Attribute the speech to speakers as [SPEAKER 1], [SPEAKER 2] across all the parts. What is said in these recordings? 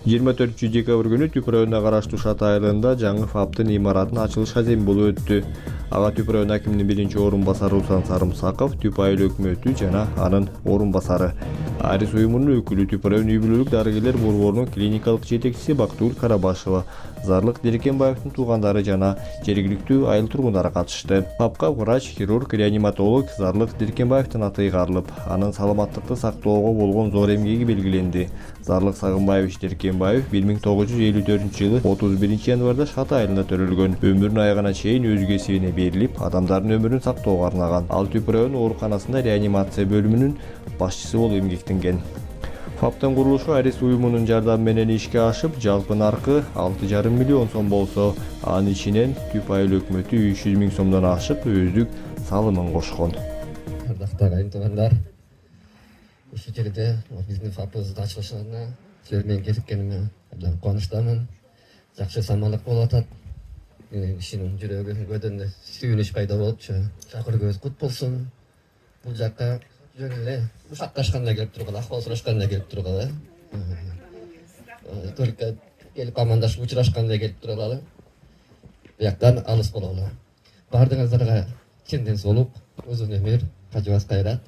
[SPEAKER 1] 24 декабрь күнү Түп районуна караштуу Шаты айылында жаңы ФАПтын имаратынын ачылыш аземи болуп өттү. Ага Түп район акиминин биринчи орун басары Руслан Сарымсаков, Түп айыл өкмөтү жана анын орун басары, Арис уюмунун өкүлү, Түп район үй бүлөлүк дарыгерлер борборунун клиникалык жетекчиси Бактыгүл Карабашева, Зарлык Деркенбаевдин туугандары жана жергиликтүү айыл тургундары катышты. ФАПка врач, хирург, реаниматолог Зарлык Деркенбаевдин аты ыйгарылып, анын саламаттыкты сактоого болгон зор эмгеги белгиленди. Зарлык Сагынбаевич Деркенбаев 1954-жылы 31 январда Шаты айылында төрөлгөн. Өмүрүнүн аягына чейин өз кесибине берилип, адамдардын өмүрүн сактоого арнаган. Ал Түп район ооруканасында реанимация бөлүмүнүн башчысы болуп эмгектенген. ФАПтын курулушу Арис уюмунун жардамы менен ишке ашып, жалпы наркы 6,5 миллион сом болсо, анын ичинен Түп айыл өкмөтү 300 миң сомдон ашык өздүк салымын кошкон.
[SPEAKER 2] Ардактуу агайын туугандар, ушул жерде биздин ФАПыбыздын ачылышына силер менен кезиккениме абдан кубанычтамын. Жакшы самалык болуп атат. Кишинин жүрөгүндө сүйүнүч пайда болупчу. Чакыргыбыз кут болсун. Бул жакка жөн эле ушакташканда келип турган, акыбал сурашканда келип турган, только келип амандашып учурашканда келип турган. Бияктан алыс бололу. Бардыгыңыздарга чын денсаулык, узун өмүр, кажыбас кайрат.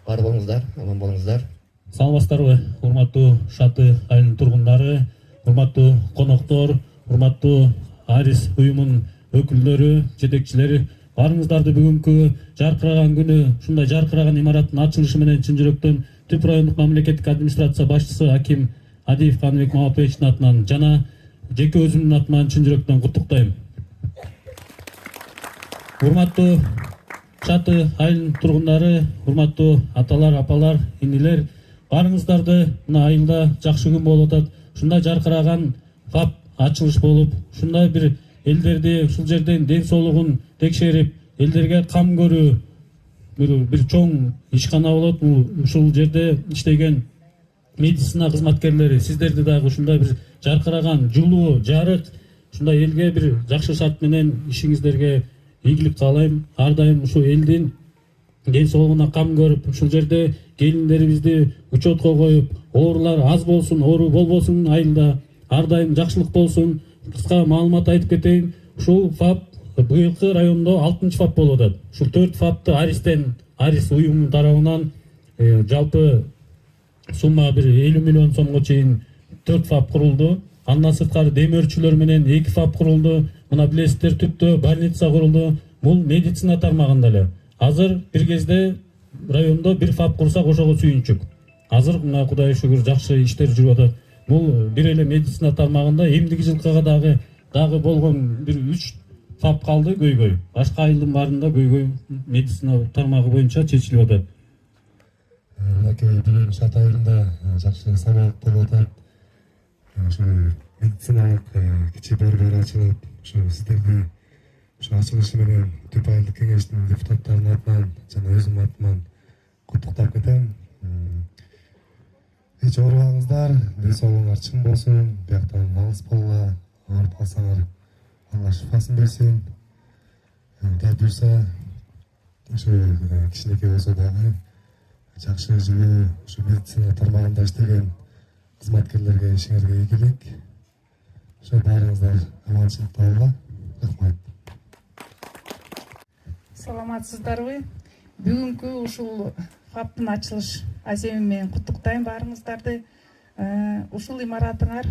[SPEAKER 2] Бар болуңуздар, аман болуңуздар.
[SPEAKER 3] Саламатсыздарбы, урматтуу Шаты айылынын тургундары, урматтуу коноктор, урматтуу Арис уюмунун өкүлдөрү, жетекчилери, барыңыздарды бүгүнкү жаркыраган күнү, ушундай жаркыраган имараттын ачылышы менен чын жүрөктөн Түп райондук мамлекеттик администрация башчысы Аким Адиев Каныбек Маматбековичтин атынан жана жеке өзүмдүн атыман чын жүрөктөн куттуктайм. Урматтуу Шаты айылынын тургундары, урматтуу аталар, апалар, инилер, барыңыздарды мына айылда жакшы күн болуп атат. Ушундай жаркыраган ФАП ачылыш болуп, ушундай бир элдерди ушул жерден ден соолугун текшерип, элдерге кам көрүү бир чоң ишкана болот. Ушул жерде иштеген медицина кызматкерлери, сиздерди дагы ушундай бир жаркыраган, жылуу, жарык, ушундай элге бир жакшы шарт менен ишиңиздерге ийгилик каалайм. Ар дайым ушул элдин ден соолугуна кам көрүп, ушул жерде келиндерибизди учетко коюп, оорулар аз болсун, оору болбосун айылда, ар дайым жакшылык болсун. Кыска маалымат айтып кетейин. Ушул ФАП быйылкы райондо 6-чы ФАП болуп атат. Ушул 4 ФАПты Арис уюмунун тарабынан жалпы сумма бир 50 миллион сомго чейин 4 ФАП курулду. Андан сырткары демөөрчүлөр менен 2 ФАП курулду. Мына билесиздер, Түптө больница курулду. Бул медицина тармагында эле. Азыр бир кезде райондо 1 ФАП курсак ошого сүйүнчүк. Азыр мына Кудайга шүгүр жакшы иштер жүрүп атат. Бул бир эле медицина тармагында эмдиги жылкыга дагы болгон бир 3 ФАП калды көйгөй. Башка айылдын баарында көйгөй медицина тармагы боюнча чечилип атат.
[SPEAKER 4] Мынакей бүгүн Шаты айылында жакшы самалык болуп атат. Ошо медициналык кичи борбор ачылып, ошо сиздерди ошо ачылышы менен Түп айылдык кеңештин депутаттарынын атынан жана өзүмдүн атыман куттуктап кетем. Эч оорубаңыздар, ден соолугуңар чың болсун, бияктан алыс болгула, ооруп калсаңар Алла шифасын берсин. Дал буюрса, ошо кичинекей болсо дагы жакшы жылуу ошо медицина тармагында иштеген кызматкерлерге ишиңерге ийгилик. Ошо баарыңыздар аманчылыкта болгула. Рахмат.
[SPEAKER 5] Саламатсыздарбы? Бүгүнкү ушул ФАПтын ачылыш аземи менен куттуктайм баарыңыздарды. Ушул имаратыңар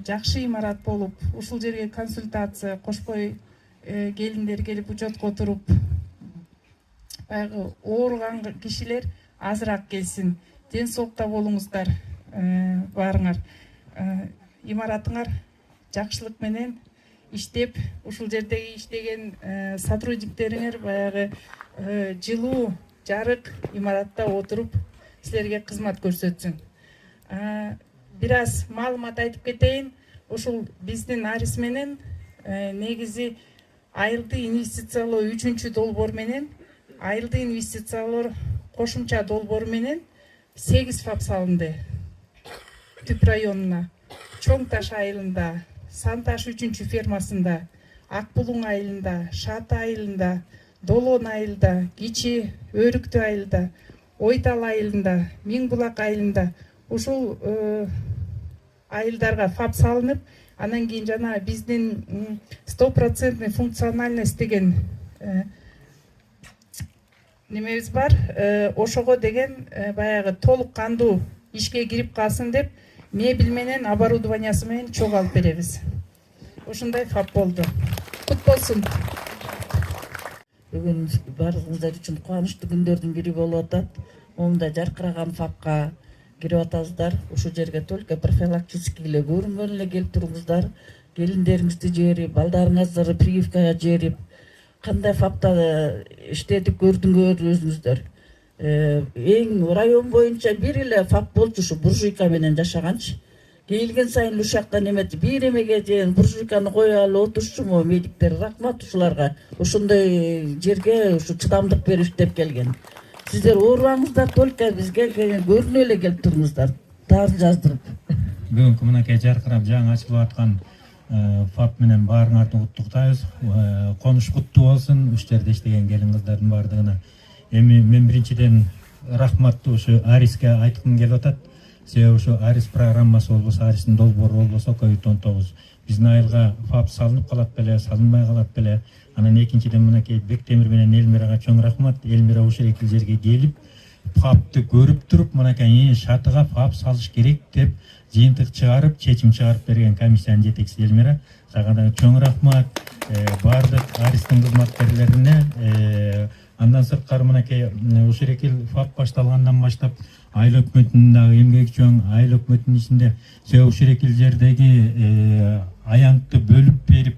[SPEAKER 5] жакшы имарат болуп, ушул жерге консультация кошпой келиндер келип учетко туруп, баягы ооруган кишилер азыраак келсин. Ден соолукта болуңуздар баарыңар. Имаратыңар жакшылык менен иштеп, ушул жердеги иштеген сотрудниктериңер баягы жылуу, жарык имаратта отуруп силерге кызмат көрсөтсүн. Бир аз маалымат айтып кетейин. Ушул биздин Арис менен негизи айылды инвестициялоо 3-чү долбоор менен, айылды инвестициялоо кошумча долбоор менен 8 ФАП салынды. Түп районуна, Чоң Таш айылында, Санташ 3-чү фермасында, Ак Булуң айылында, Шаты айылында, Долон айылында, Кичи Өрүктүү айылында, Ойтал айылында, Миң Булак айылында ушул айылдарга фап салынып, анан кийин жана биздин 100% функциональность деген немебиз бар. Ошого деген баягы толук кандуу ишке кирип калсын деп мебель менен оборудованиясы менен чогуу алып беребиз. Ушундай фап болду. Кут болсун.
[SPEAKER 6] Бүгүн баарыңыздар үчүн кубанычтуу күндөрдүн бири болуп атат. Момундай жаркыраган фапка кирип атасыздар. Ушул жерге только профилактический эле көрүнгөн эле келип туруңуздар. Келиндериңизди жиберип, балдарыңызды прививкага жиберип, кандай фапта иштетип көрдүңөр өзүңүздөр. Эң район боюнча бир эле фап болчу, ушу буржуйка менен жашаганчы. Келген сайын ушакта немети бир эмеге же буржуйканы коюп алып отурчуму медиктер, рахмат ушуларга. Ошондой жерге ушу чыдамдык берип иштеп келген. Сиздер оорубаңыздар, только бизге көрүнө эле келип туруңуздар. Таарын жаздырып.
[SPEAKER 7] Бүгүнкү мынакей жаркырап жаңы ачылып аткан фап менен баарыңарды куттуктайбыз. Конуш куттуу болсун ушу жерде иштеген келин кыздардын баардыгына. Эми мен биринчиден рахматты ушу Ариске айткым келип атат. Себеби ушу Арис программасы болбосо, Аристин долбоору болбосо COVID-19 биздин айылга фап салынып калат беле, салынбай калат беле. Анан экинчиден мынакей Бектемир менен Элмирага чоң рахмат. Элмира ушул эки жерге келип, фапты көрүп туруп, мынакей шатыга фап салыш керек деп жыйынтык чыгарып, чечим чыгарып берген комиссиянын жетекчиси Элмира. Сага да чоң рахмат. Бардык Аристин кызматкерлерине. Андан сырткары мынакей ушул эки фап башталгандан баштап айыл өкмөтүнүн дагы эмгеги чоң, айыл өкмөтүнүн ичинде ушул эки жердеги аянтты бөлүп берип,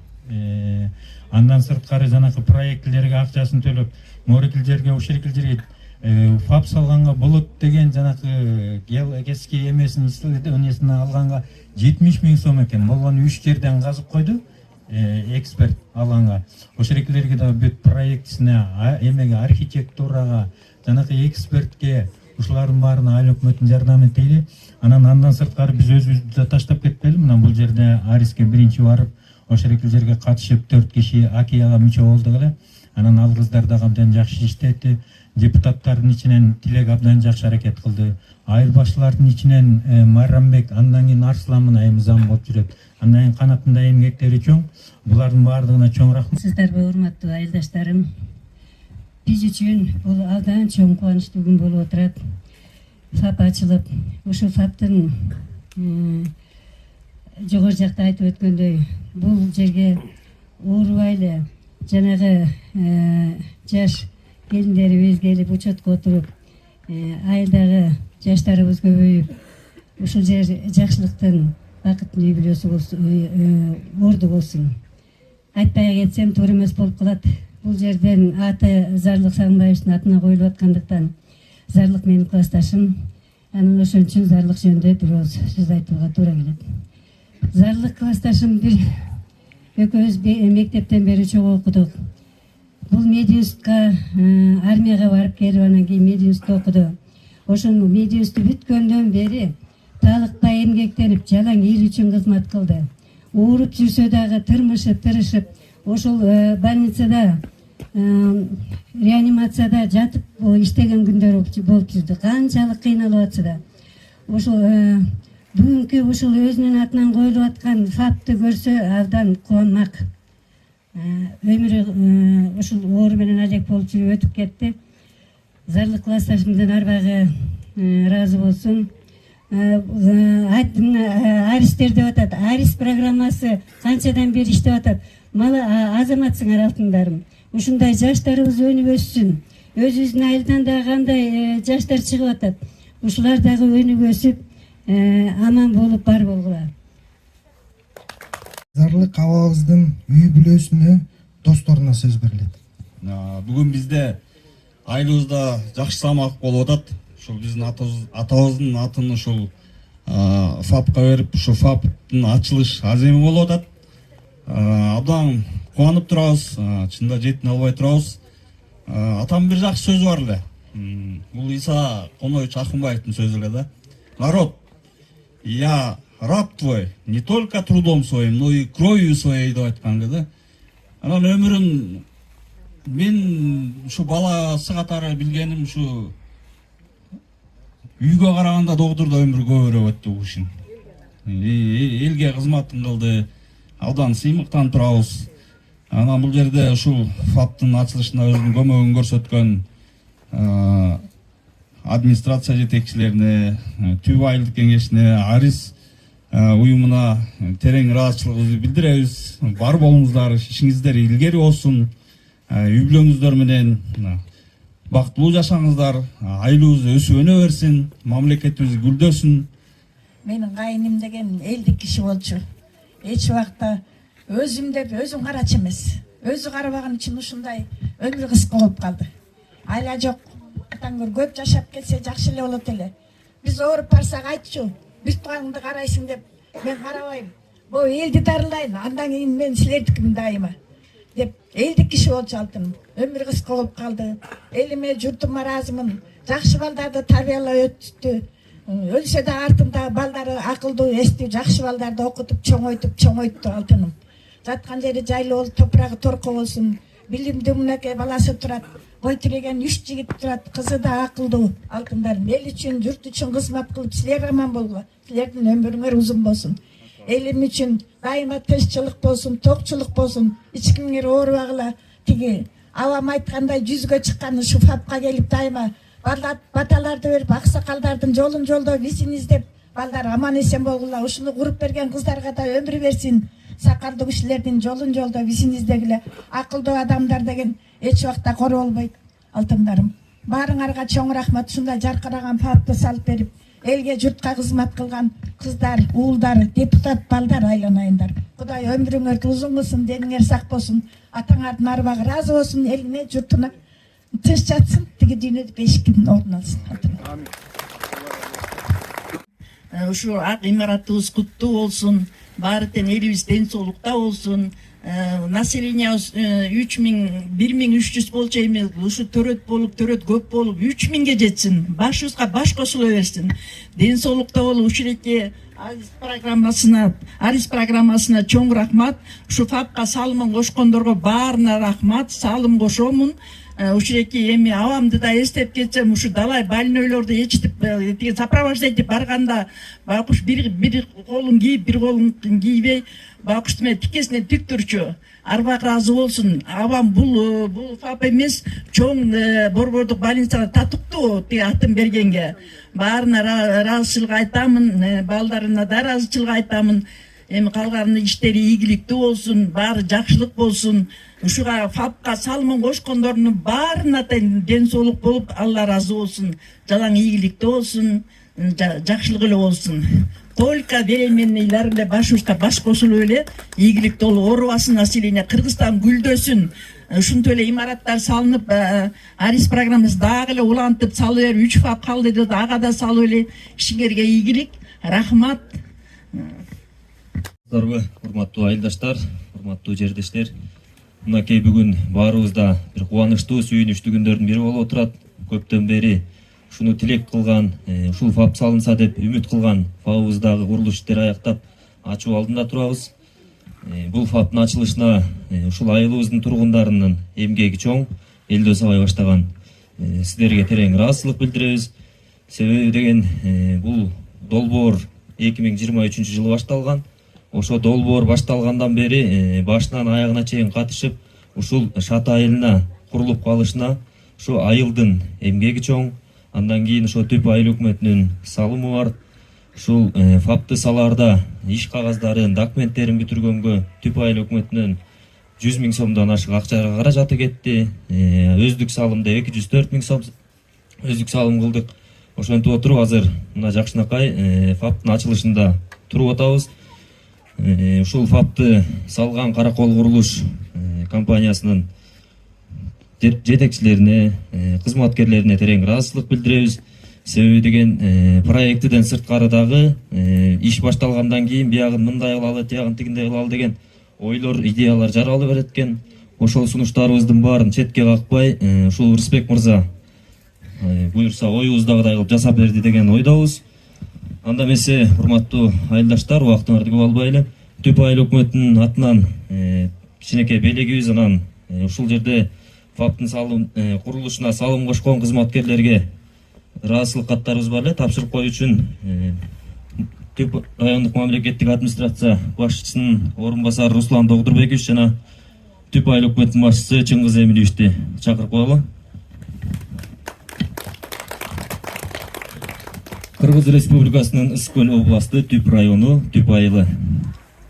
[SPEAKER 7] андан сырткары жанакы проектлерге акчасын төлөп, морекил жерге ушул эки жерге фап салганга болот деген жанакы геологический эмесин исследованиясын алганга 70 000 сом экен. Болгону 3 жерден казып койду эксперт алганга. Ошол экилерге да бүт проектисине, эмеге, архитектурага, жанакы экспертке ушулардын баарына айыл өкмөтүн жардам этели. Андан сырткары биз өзүбүздү да таштап кетпели. Мына бул жерде Ариске биринчи барып, ошол эки жерге катышып 4 киши акияга мүчө болдук эле. Анан ал кыздар дагы абдан жакшы иштеди. Депутаттардын ичинен Тилек абдан жакшы аракет кылды. Айыл башчылардын ичинен Майрамбек, андан кийин Арслан мына эми зам болуп жүрөт. Андан кийин канатында эмгектери чоң. Булардын баардыгына чоң рахмат.
[SPEAKER 8] Сиздерге урматтуу айылдаштарым, биз үчүн бул абдан чоң кубанычтуу күн болуп отурат. Фап ачылып, ушул фаптын жогору жакта айтып өткөндөй, бул жерге оорубайлы жанагы жаш келиндерибиз келип учетко отуруп, айылдагы жаштарыбыз көбөйүп, ушул жер жакшылыктын бакыттын үй бүлөсү болсун, орду болсун. Айтпай кетсем туура эмес болуп калат. Бул жерден аты Зарлык Сагынбаевдин атына коюлуп аткандыктан Зарлык менин классташым, анан ошон үчүн Зарлык жөнүндө бир ооз сөз айтууга туура келет. Зарлык классташым бир экөөбүз мектептен бери чогуу окудук. Бул медиустка армияга барып келип, анан кийин медиустта окуду. Ошол медиусту бүткөндөн бери талыкпай эмгектенип, жалаң эл үчүн кызмат кылды. Ооруп жүрсө дагы тырмышып, тырышып, ошол больницада, реанимацияда жатып иштеген күндөр болуп жүрдү. Канчалык кыйналып атса да. Ошол бүгүнкү ушул өзүнүн атынан коюлуп аткан фапты көрсө абдан кубанмак. Өмүрү ушул оору менен алек болуп жүрүп өтүп кетти. Зарлык классташымдын арбагы ыраазы болсун. Аристер деп атат. Арис программасы канчадан бери иштеп атат. Малы азаматсыңар алтындарым. Ушундай жаштарыбыз өнүп өссүн. Өзүбүздүн айылдан да кандай жаштар чыгып атат. Ушулар дагы өнүп өсүп, аман болуп бар болгула.
[SPEAKER 9] Зарлык абабыздын үй бүлөсүнө, досторуна сөз берилет.
[SPEAKER 10] Бүгүн бизде айылыбызда жакшы самак болуп атат. Ушул биздин атабыздын атын ушул фапка берип, ушул фаптын ачылыш аземи болуп атат. Абдан кубанып турабыз, чында жетине албай турабыз. Атам бир жакшы сөзү бар эле. Бул Иса Коноевич Акынбаевдин сөзү эле да. Народ, я раб твой не только трудом своим, но и кровью своей деп айткан да. Анан өмүрүн мен ушу баласы катары билгеним ушу үйгө караганда доктурда өмүрү көбүрөөк өттү бул кишинин. элге кызматын кылды. Алдан сыймыктан турабыз. Анан бул жерде ушул ФАПтын ачылышына өзүнүн көмөгүн көрсөткөн администрация жетекчилерине, Түп айылдык кеңешине, Арис уюмуна терең ыраазычылыгыбызды билдиребиз. Бар болуңуздар, ишиңиздер илгери болсун. Үй бүлөңүздөр менен бактылуу жашаңыздар, айлыбыз өсүп өнө берсин, мамлекетибиз гүлдөсүн.
[SPEAKER 11] Менин кайыным деген элдик киши болчу. Эч убакта өзүм деп өзүн карачу эмес. Өзү карабаган үчүн ушундай өмүрү кыска болуп калды. Айла жок. Атаңыр көп жашап кетсе жакшы эле болот эле. Биз ооруп барсак айтчу, биз туганыңды карайсың деп, мен карабайм. Бу элди дарылайын, андан кийин мен силердикимин дайыма. Деп элдик киши болчу алтыным. Өмүрү кыска болуп калды. Элиме, журтума ыраазымын. Жакшы балдарды тарбиялап өттү. Өлсө да артында балдары акылдуу, эстүү, жакшы балдарды окутуп, чоңойту алтыным. Жаткан жери жайлуу болуп, топурагы торко болсун. Билимдүү мынакей баласы турат. Бой тиреген 3 жигит турат, кызы да акылдуу алтындарым. Эл үчүн, журт үчүн кызмат кылып, силер аман болгула. Силердин өмүрүңөр узун болсун. Элим үчүн дайыма тынччылык болсун, токчулук болсун. Эч кимиңер оорубагыла. Тиги авам айткандай жүзгө чыккан ушу ФАПка келип дайыма баталарды берип, аксакалдардын жолун жолдоо бисин издеп, балдар аман эсен болгула. Ушуну куруп берген кыздарга да өмүр берсин. Сакалдуу кишилердин жолун жолдоо бисин издегиле. Акылдуу адамдар деген эч убакта кор болбойт алтындарым. Баарыңарга чоң рахмат. Ушундай жаркыраган ФАПты салып берип, элге журтка кызмат кылган кыздар, уулдар, депутат балдар айланайындар. Кудай өмүрүңөрдү узун кылсын, дениңер сак болсун. Атаңардын арбагы ыраазы болсун, элине, журтуна тынч жатсын, тиги дүйнөдө бешиктин ордун алсын.
[SPEAKER 6] Ушу ак имаратыбыз куттуу болсун. Баары тең элибиз ден соолукта болсун. Населениябыз 1300 болчу эми ушу төрөт көп болуп 3000ге жетсин. Башыбызга баш кошуло берсин. Ден соолукта болуп ушул эки Арис программасына чоң рахмат. Ушу ФАПка салымын кошкондорго баарына рахмат. Салым кошомун. Ушул эки эми авамды да эстеп кетсем, ушу далай больнойлорду ичтип, сопровождать этип барганда, байкуш бир колун кийип, бир колун кийбей, байкушту мен тикесинен тик турчу. Арбак ыраазы болсун. Авам бул ФАП эмес, чоң борбордук больницага татыктуу атын бергенге. Баарына ыраазычылык айтамын, балдарына да ыраазычылык айтамын. Эми калган иштери ийгиликтүү болсун, баары жакшылык болсун. Ушуга ФАПка салымын кошкондордун баарына тең ден соолук болуп, Алла ыраазы болсун. Жалаң ийгиликтүү болсун, жакшылык эле болсун. Только беременныйлар эле башыбызга баш кошулуп эле ийгиликтүү болуп, оорубасын население, Кыргызстан гүлдөсүн. Ушунтип эле имараттар салынып, Арис программасы дагы эле улантып салып берип, 3 ФАП калды деп ага да салып эле, ишиңерге ийгилик. Рахмат.
[SPEAKER 12] Урматтуу айылдаштар, урматтуу жердештер. Мынакей бүгүн баарыбызда бир кубанычтуу, сүйүнүчтүү күндөрдүн бири болуп отурат. Көптөн бери ушуну тилек кылган, ушул ФАП салынса деп үмүт кылган ФАПыбыздагы курулуш иштери аяктап ачуу алдында турабыз. Бул ФАПтын ачылышына ушул айылыбыздын тургундарынын эмгеги чоң, элдөө сабай баштаган сиздерге терең ыраазычылык билдиребиз. Себеби деген бул долбоор 2023 жылы башталган. Ошо долбоор башталгандан бери башынан аягына чейин катышып, ушул Шат айылына курулуп калышына ушу айылдын эмгеги чоң. Андан кийин ошо Түп айыл өкмөтүнүн салымы бар. Ушул ФАПты салаарда иш кагаздарын, документтерин бүтүргөнгө Түп айыл өкмөтүнүн 100 000 сомдон ашык акча каражаты кетти. Өздүк салымда 204 000 сом өздүк салым кылдык. Ошентип отуруп азыр мына жакшынакай ФАПтын ачылышында туруп атабыз. Ушул ФАПты салган Каракол курулуш компаниясынын жетекчилерине, кызматкерлерине терең ыраазычылык билдиребиз. Себеби деген проектиден сырткары дагы иш башталгандан кийин биягын мындай кылалы, тиягын тигиндей кылалы деген ойлор, идеялар жаралып берет экен. Ошол сунуштарыбыздын баарын четке какпай, ушул Рысбек мырза буюрса оюбуздагыдай кылып жасап берди деген ойдобуз. Анда эмесе, урматтуу айылдаштар, убактыңарды көп албай эле Түп айыл өкмөтүнүн атынан кичинекей белегибиз, анан ушул жерде ФАПтын курулушуна салым кошкон кызматкерлерге ыраазычылык каттарыбыз бар эле, тапшырып коюу үчүн Түп райондук мамлекеттик администрация башчысынын орун басары Руслан Догдурбекович жана Түп айыл өкмөтүнүн башчысы Чыңгыз Эмилиевичти чакырып коелу. Кыргыз Республикасынын Ысык Көл областы Түп району Түп айылы.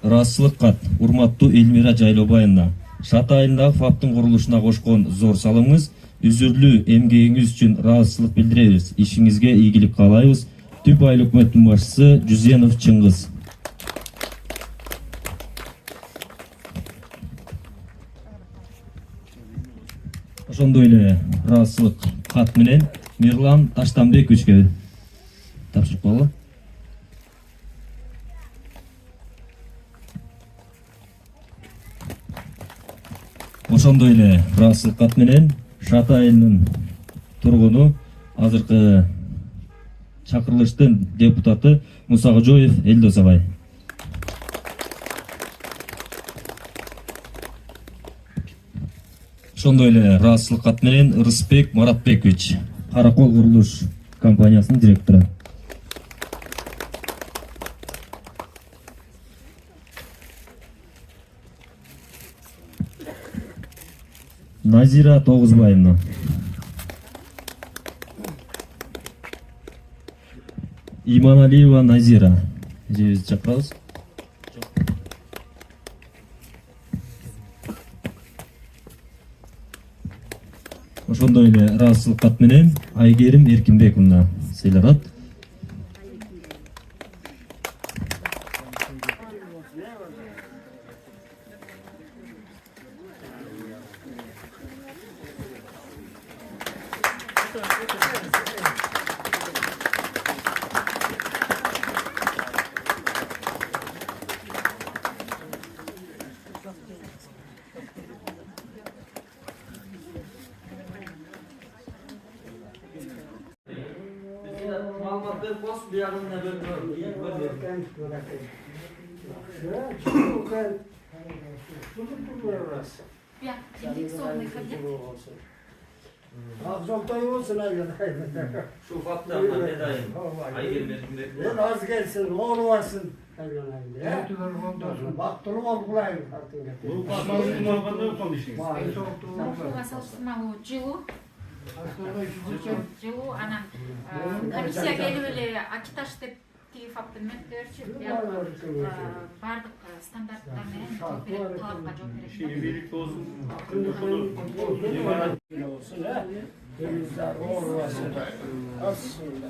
[SPEAKER 12] Ыраазычылык кат урматтуу Элмира Жайлобаевна. Шат айылындагы ФАПтын курулушуна кошкон зор салымыңыз, үзүрлүү эмгегиңиз үчүн ыраазычылык билдиребиз. Ишиңизге ийгилик каалайбыз. Түп айыл өкмөтүнүн башчысы Жүзенов Чыңгыз. Ошондой эле ыраазычылык кат менен Мирлан Таштанбековичке тапшырып коелу. Ошондой эле ыраазычылык кат менен Шат айылынын тургуну, азыркы чакырылыштын депутаты Мусакожоев Элдос агай. Ошондой эле ыраазычылык кат менен Ырысбек Маратбекович, Каракол курулуш компаниясынын директору. Назира Тогузбаевна. Иманалиева Назира. Эжебизди чакырабыз. Ошондой эле ыраазычылык кат менен Айгерим Эркинбековна сыйланат.
[SPEAKER 13] Akşamda olsun aynen.
[SPEAKER 12] Şu FAP'tan ne dayım? Aygel Erkinbekov.
[SPEAKER 13] Az gelsin, oğlu varsın. Baktırı ol bulayım.
[SPEAKER 14] Bu pasmanın normalde yok son işiniz.
[SPEAKER 15] Жылуу анан комиссия келип эле Акиташ деп тиги факты мектепчи бардык стандарттар менен талапка жооп берет.
[SPEAKER 14] Şimdilik olsun.
[SPEAKER 13] Olsun ha. Temizler, oğlu varsın. Aslında.